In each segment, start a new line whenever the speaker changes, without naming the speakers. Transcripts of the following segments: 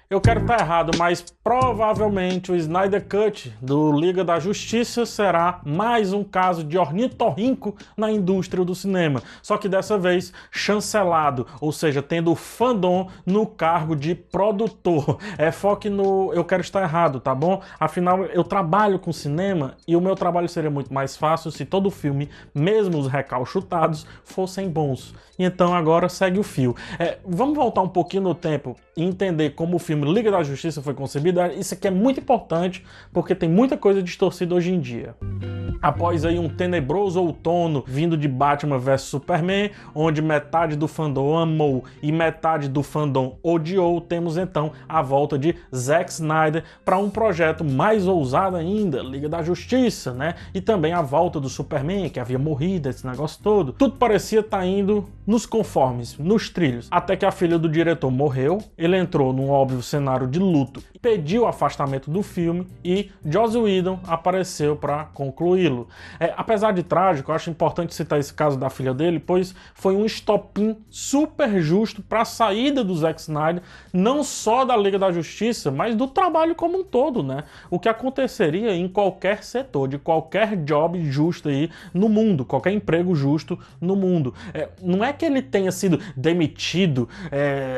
Eu quero estar errado, mas provavelmente o Snyder Cut do Liga da Justiça será mais um caso de ornitorrinco na indústria do cinema. Só que dessa vez chancelado, ou seja, tendo o fandom no cargo de produtor. Foque no eu quero estar errado, tá bom? Afinal, eu trabalho com cinema e o meu trabalho seria muito mais fácil se todo filme, mesmo os recalchutados, fossem bons. E então agora segue o fio. Vamos voltar um pouquinho no tempo e entender como o filme Liga da Justiça foi concebido. Isso aqui é muito importante porque tem muita coisa distorcida hoje em dia. Após aí um tenebroso outono vindo de Batman vs Superman, onde metade do fandom amou e metade do fandom odiou, temos então a volta de Zack Snyder para um projeto mais ousado ainda, Liga da Justiça, né? E também a volta do Superman, que havia morrido, esse negócio todo. Tudo parecia estar indo nos conformes, nos trilhos, até que a filha do diretor morreu, ele entrou num óbvio cenário de luto, pediu o afastamento do filme e Joss Whedon apareceu para concluí-lo. Apesar de trágico, eu acho importante citar esse caso da filha dele, pois foi um estopim super justo para a saída do Zack Snyder, não só da Liga da Justiça, mas do trabalho como um todo, né? O que aconteceria em qualquer setor, de qualquer job justo aí no mundo, qualquer emprego justo no mundo. Não é que ele tenha sido demitido,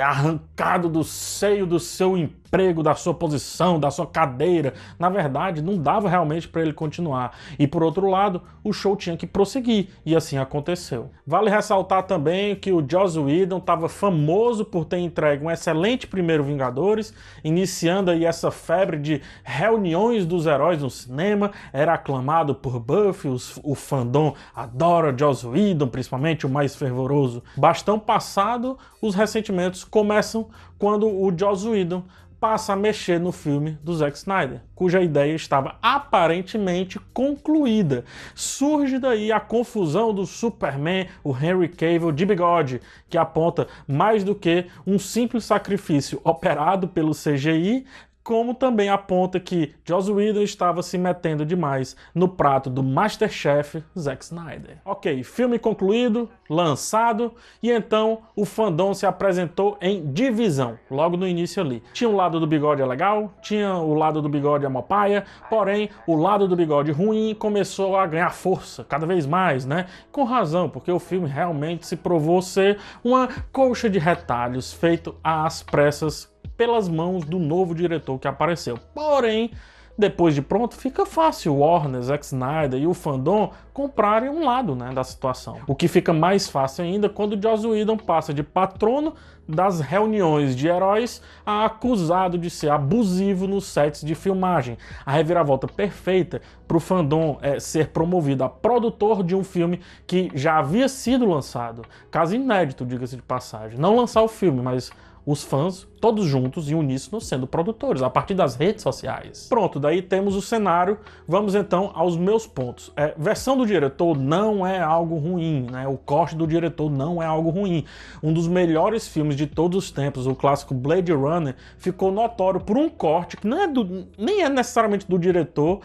arrancado do seio do seu emprego, da sua posição, da sua cadeira. Na verdade, não dava realmente para ele continuar. E por outro lado, o show tinha que prosseguir, e assim aconteceu. Vale ressaltar também que o Joss Whedon estava famoso por ter entregue um excelente primeiro Vingadores, iniciando aí essa febre de reuniões dos heróis no cinema, era aclamado por Buffy, o fandom adora Joss Whedon, principalmente o mais fervoroso. Bastão passado, os ressentimentos começam quando o Joss Whedon passa a mexer no filme do Zack Snyder, cuja ideia estava aparentemente concluída. Surge daí a confusão do Superman, o Henry Cavill de bigode, que aponta mais do que um simples sacrifício operado pelo CGI, como também aponta que Joss Whedon estava se metendo demais no prato do Masterchef Zack Snyder. Ok, filme concluído, lançado, e então o fandom se apresentou em divisão, logo no início ali. Tinha o lado do bigode legal, tinha o lado do bigode amopaia, porém o lado do bigode ruim começou a ganhar força, cada vez mais, né? Com razão, porque o filme realmente se provou ser uma colcha de retalhos feito às pressas pelas mãos do novo diretor que apareceu. Porém, depois de pronto, fica fácil o Warner, Zack Snyder e o fandom comprarem um lado, né, da situação. O que fica mais fácil ainda quando o Joss Whedon passa de patrono das reuniões de heróis a acusado de ser abusivo nos sets de filmagem. A reviravolta perfeita para o fandom ser promovido a produtor de um filme que já havia sido lançado. Caso inédito, diga-se de passagem. Não lançar o filme, mas os fãs, todos juntos e uníssonos, sendo produtores, a partir das redes sociais. Pronto, daí temos o cenário. Vamos então aos meus pontos. Versão do diretor não é algo ruim, né? O corte do diretor não é algo ruim. Um dos melhores filmes de todos os tempos, o clássico Blade Runner, ficou notório por um corte que nem é necessariamente do diretor,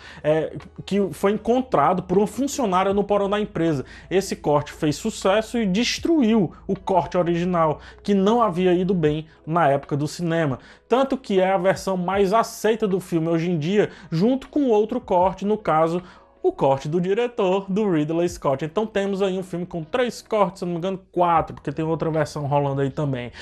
que foi encontrado por uma funcionária no porão da empresa. Esse corte fez sucesso e destruiu o corte original, que não havia ido bem na época do cinema. Tanto que é a versão mais aceita do filme hoje em dia, junto com outro corte, no caso, o corte do diretor, do Ridley Scott. Então temos aí um filme com 3 cortes, se não me engano 4, porque tem outra versão rolando aí também.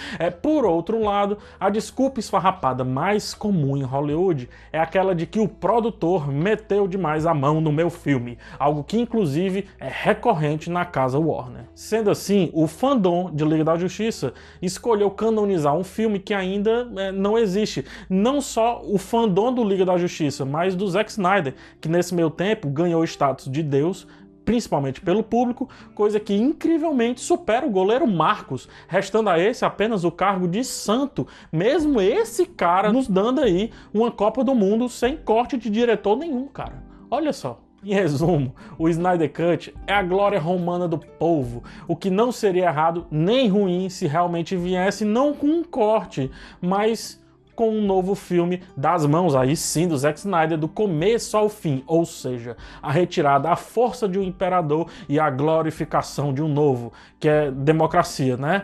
Por outro lado, a desculpa esfarrapada mais comum em Hollywood é aquela de que o produtor meteu demais a mão no meu filme, algo que inclusive é recorrente na casa Warner. Sendo assim, o fandom de Liga da Justiça escolheu canonizar um filme que ainda não existe. Não só o fandom do Liga da Justiça, mas do Zack Snyder, que nesse meio tempo ganhou o status de Deus, principalmente pelo público, coisa que incrivelmente supera o goleiro Marcos, restando a esse apenas o cargo de santo, mesmo esse cara nos dando aí uma Copa do Mundo sem corte de diretor nenhum, cara. Olha só. Em resumo, o Snyder Cut é a glória romana do povo, o que não seria errado nem ruim se realmente viesse não com um corte, mas com um novo filme das mãos, aí sim, do Zack Snyder, do começo ao fim, ou seja, a retirada à força de um imperador e a glorificação de um novo, que é democracia, né?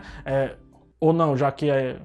Ou não, já que é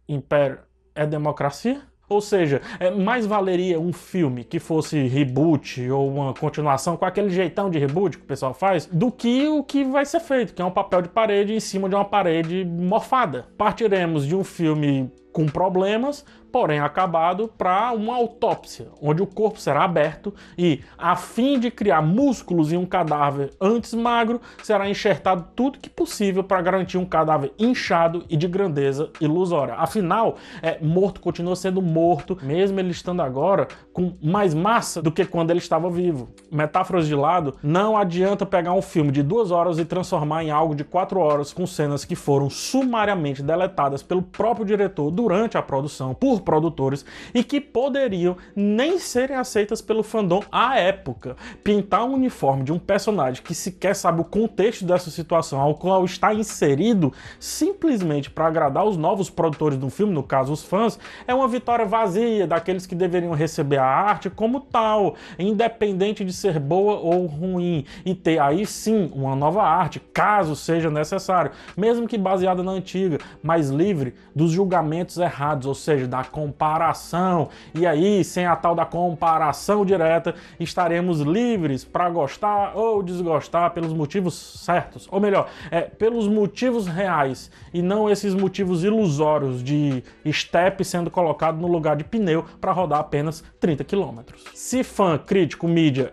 império, é democracia? Ou seja, mais valeria um filme que fosse reboot ou uma continuação com aquele jeitão de reboot que o pessoal faz, do que o que vai ser feito, que é um papel de parede em cima de uma parede morfada. Partiremos de um filme com problemas, porém acabado, para uma autópsia, onde o corpo será aberto e, a fim de criar músculos em um cadáver antes magro, será enxertado tudo que possível para garantir um cadáver inchado e de grandeza ilusória. Afinal, morto continua sendo morto, mesmo ele estando agora com mais massa do que quando ele estava vivo. Metáforas de lado, não adianta pegar um filme de 2 horas e transformar em algo de 4 horas com cenas que foram sumariamente deletadas pelo próprio diretor durante a produção, por produtores, e que poderiam nem serem aceitas pelo fandom à época. Pintar um uniforme de um personagem que sequer sabe o contexto dessa situação ao qual está inserido, simplesmente para agradar os novos produtores do filme, no caso os fãs, é uma vitória vazia daqueles que deveriam receber a arte como tal, independente de ser boa ou ruim, e ter aí sim uma nova arte, caso seja necessário, mesmo que baseada na antiga, mas livre dos julgamentos errados, ou seja, da comparação. E aí, sem a tal da comparação direta, estaremos livres para gostar ou desgostar pelos motivos certos, ou melhor, pelos motivos reais e não esses motivos ilusórios de step sendo colocado no lugar de pneu para rodar apenas 30 km. Se fã, crítico, mídia,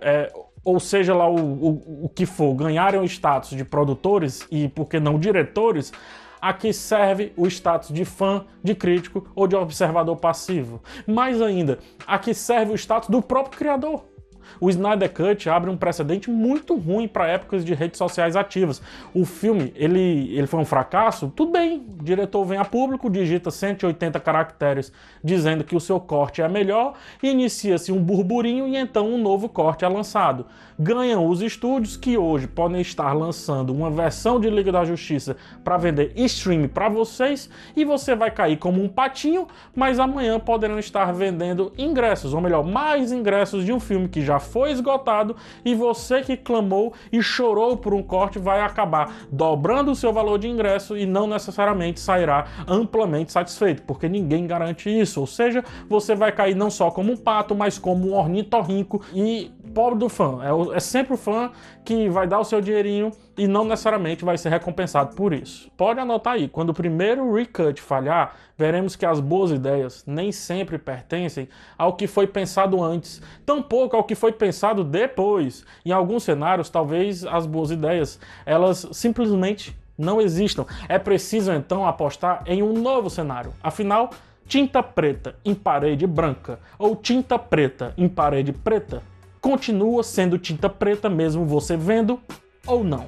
ou seja lá o que for, ganharem o status de produtores e, por que não, diretores, aqui serve o status de fã, de crítico ou de observador passivo. Mais ainda, aqui serve o status do próprio criador. O Snyder Cut abre um precedente muito ruim para épocas de redes sociais ativas. O filme, ele foi um fracasso? Tudo bem, o diretor vem a público, digita 180 caracteres dizendo que o seu corte é melhor, inicia-se um burburinho e então um novo corte é lançado. Ganham os estúdios que hoje podem estar lançando uma versão de Liga da Justiça para vender stream para vocês e você vai cair como um patinho, mas amanhã poderão estar vendendo ingressos, ou melhor, mais ingressos de um filme que já foi esgotado e você que clamou e chorou por um corte vai acabar dobrando o seu valor de ingresso e não necessariamente sairá amplamente satisfeito, porque ninguém garante isso. Ou seja, você vai cair não só como um pato, mas como um ornitorrinco e pobre do fã. É sempre o fã que vai dar o seu dinheirinho e não necessariamente vai ser recompensado por isso. Pode anotar aí, quando o primeiro recut falhar, veremos que as boas ideias nem sempre pertencem ao que foi pensado antes, tampouco ao que foi pensado depois. Em alguns cenários, talvez as boas ideias, elas simplesmente não existam. É preciso então apostar em um novo cenário. Afinal, tinta preta em parede branca ou tinta preta em parede preta continua sendo tinta preta mesmo você vendo ou não.